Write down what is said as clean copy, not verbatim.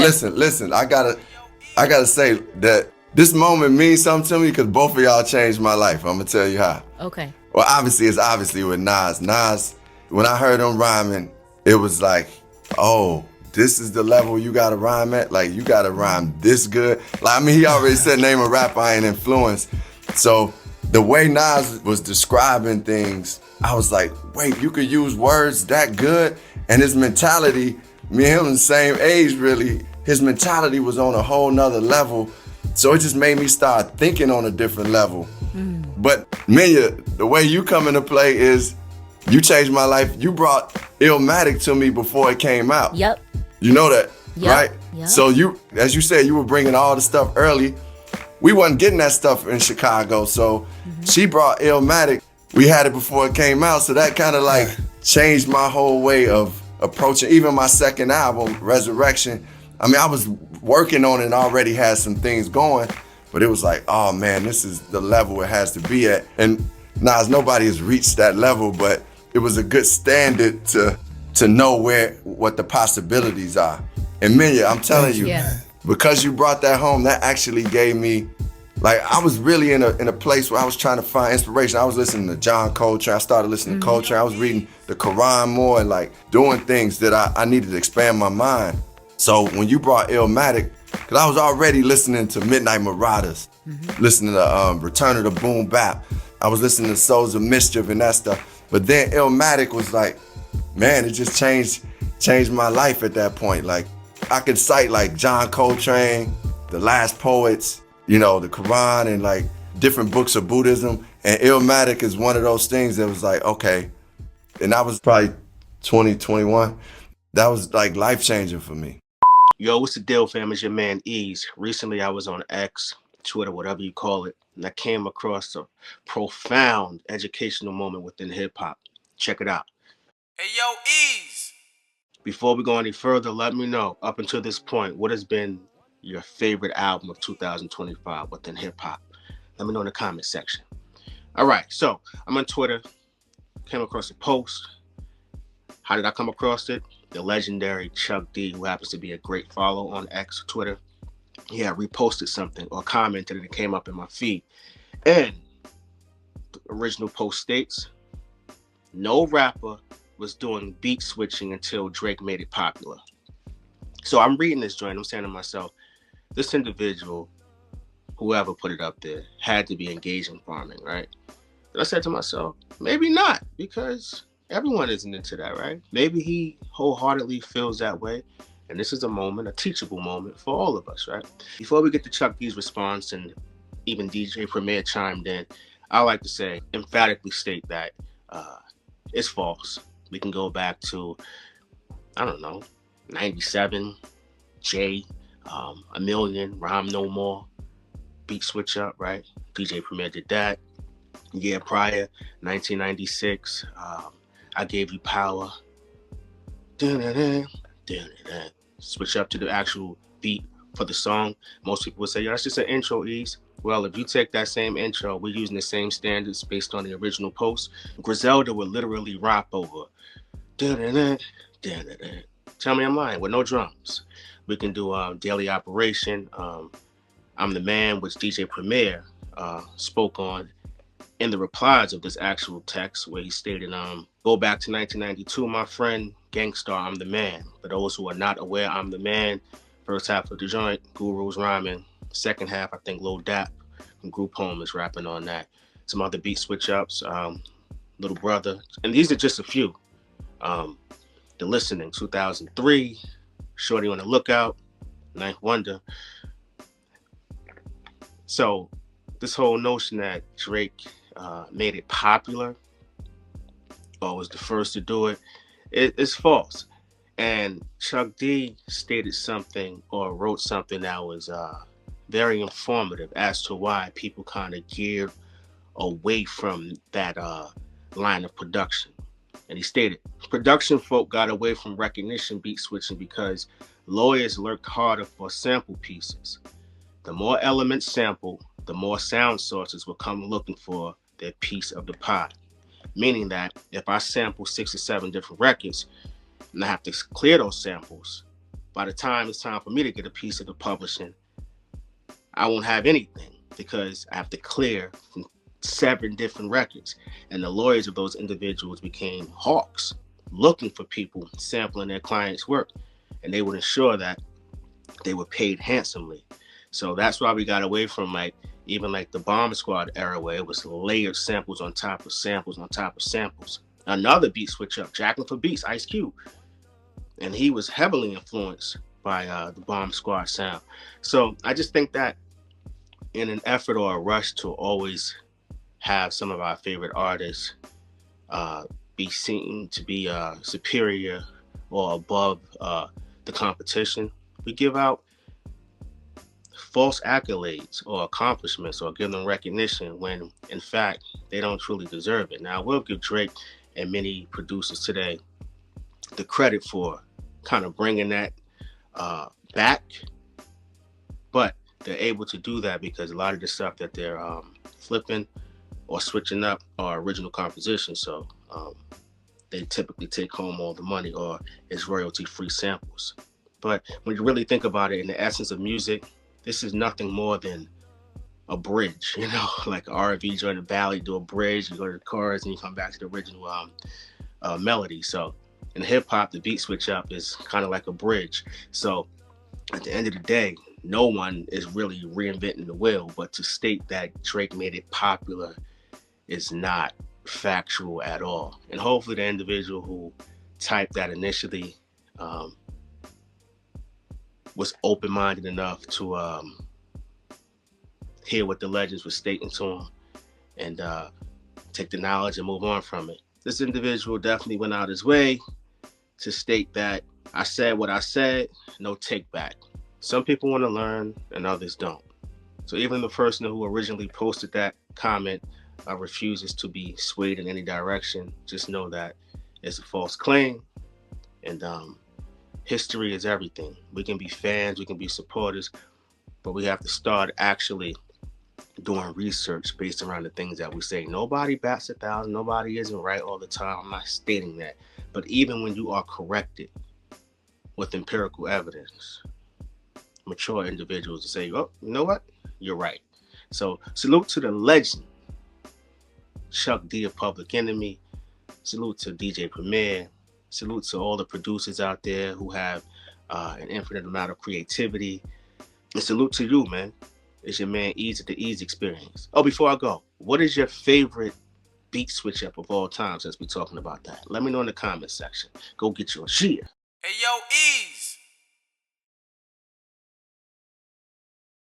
Listen, I gotta say that this moment means something to me because both of y'all changed my life. I'm gonna tell you how. Okay. Well, it's obviously with Nas. Nas, when I heard him rhyming, it was like, oh, this is the level you gotta rhyme at? Like, you gotta rhyme this good? Like, I mean, he already said name a rapper I ain't influenced. So the way Nas was describing things, I was like, wait, you could use words that good? And his mentality, me and him the same age really, his mentality was on a whole nother level. So it just made me start thinking on a different level. But Minya, the way you come into play is you changed my life. You brought Illmatic to me before it came out. Yep. You know that, Yep. right? Yep. So you, as you said, you were bringing all the stuff early. We wasn't getting that stuff in Chicago. So she brought Illmatic. We had it before it came out. So that kind of like changed my whole way of approaching, even my second album, Resurrection. I mean, I was working on it and already had some things going, but it was like, oh man, this is the level it has to be at. And Nas, nobody has reached that level, but it was a good standard to know what the possibilities are. And Minya, I'm telling you, because you brought that home, that actually gave me, like, I was really in a place where I was trying to find inspiration. I was listening to John Coltrane. I started listening to Coltrane. I was reading the Quran more and like doing things that I needed to expand my mind. So when you brought Illmatic, because I was already listening to Midnight Marauders, listening to Return of the Boom Bap. I was listening to Souls of Mischief and that stuff. But then Illmatic was like, man, it just changed my life at that point. Like, I could cite like John Coltrane, The Last Poets, you know, the Quran and like different books of Buddhism. And Illmatic is one of those things that was like, okay. And that was probably 2021. That was like life-changing for me. Yo, what's the deal, fam? It's your man Ease. Recently, I was on X, Twitter, whatever you call it, and I came across a profound educational moment within hip-hop. Check it out. Hey, yo, Ease. Before we go any further, let me know, up until this point, what has been your favorite album of 2025 within hip-hop? Let me know in the comment section. All right, so I'm on Twitter, came across a post. How did I come across it? The legendary Chuck D, who happens to be a great follow on X, Twitter, he had reposted something or commented and it came up in my feed. And the original post states, no rapper was doing beat switching until Drake made it popular. So I'm reading this joint, I'm saying to myself, this individual, whoever put it up there, had to be engaged in farming, right? And I said to myself, maybe not, because everyone isn't into that, right? Maybe he wholeheartedly feels that way. And this is a moment, a teachable moment for all of us, right? Before we get to Chuck D's response and even DJ Premier chimed in, I like to say, emphatically state that it's false. We can go back to, I don't know, 97, Jay, A Million, Rhyme No More, Beat Switch Up, right? DJ Premier did that. Year prior, 1996, I Gave You Power. Dun-dun-dun, dun-dun-dun. Switch up to the actual beat for the song. Most people would say, yo, that's just an intro, Ease. Well, if you take that same intro, we're using the same standards based on the original post. Griselda would literally rap over. Dun-dun-dun, dun-dun-dun. Tell me I'm lying, with no drums. We can do Daily Operation. I'm the Man, which DJ Premier spoke on in the replies of this actual text, where he stated, go back to 1992, my friend, Gangstar, I'm the man. For those who are not aware, I'm the man. First half of the joint, Guru's rhyming. Second half, I think Lil Dap from Group Home is rapping on that. Some other beat switch ups, Little Brother. And these are just a few. The Listening, 2003, Shorty on the Lookout, Ninth Wonder. So this whole notion that Drake made it popular or was the first to do it is false. And Chuck D stated something or wrote something that was very informative as to why people kind of geared away from that line of production. And he stated, production folk got away from recognition beat switching because lawyers lurked harder for sample pieces. The more elements sampled, the more sound sources will come looking for their piece of the pie. Meaning that if I sample 6 or 7 different records, and I have to clear those samples, by the time it's time for me to get a piece of the publishing, I won't have anything because I have to clear from 7 different records. And the lawyers of those individuals became hawks, looking for people sampling their clients' work. And they would ensure that they were paid handsomely. So that's why we got away from even the Bomb Squad era, where it was layered samples on top of samples on top of samples. Another beat switch up, Jacqueline for Beats, Ice Cube. And he was heavily influenced by the Bomb Squad sound. So I just think that in an effort or a rush to always have some of our favorite artists be seen to be superior or above the competition, we give out false accolades or accomplishments or give them recognition when in fact they don't truly deserve it. Now, I will give Drake and many producers today the credit for kind of bringing that back, but they're able to do that because a lot of the stuff that they're flipping or switching up are original compositions. So they typically take home all the money, or it's royalty-free samples. But when you really think about it, in the essence of music, this is nothing more than a bridge, like an R&B joint, a ballad, do a bridge, you go to the chorus, and you come back to the original melody. So in hip hop, the beat switch up is kind of like a bridge. So at the end of the day, no one is really reinventing the wheel, but to state that Drake made it popular is not factual at all. And hopefully the individual who typed that initially was open-minded enough to hear what the legends were stating to him and take the knowledge and move on from it. This individual definitely went out his way to state that I said what I said, no take back. Some people want to learn and others don't. So even the person who originally posted that comment refuses to be swayed in any direction. Just know that it's a false claim, and history is everything. We can be fans, we can be supporters, but we have to start actually doing research based around the things that we say. Nobody bats 1,000, nobody isn't right all the time. I'm not stating that. But even when you are corrected with empirical evidence, mature individuals say, oh, you know what? You're right. So salute to the legend, Chuck D of Public Enemy. Salute to DJ Premier. Salute to all the producers out there who have an infinite amount of creativity. And salute to you, man. It's your man Ease at the Ease Experience. Oh, before I go, what is your favorite beat switch up of all time, since we're talking about that? Let me know in the comment section. Go get your share. Hey, yo, Ease.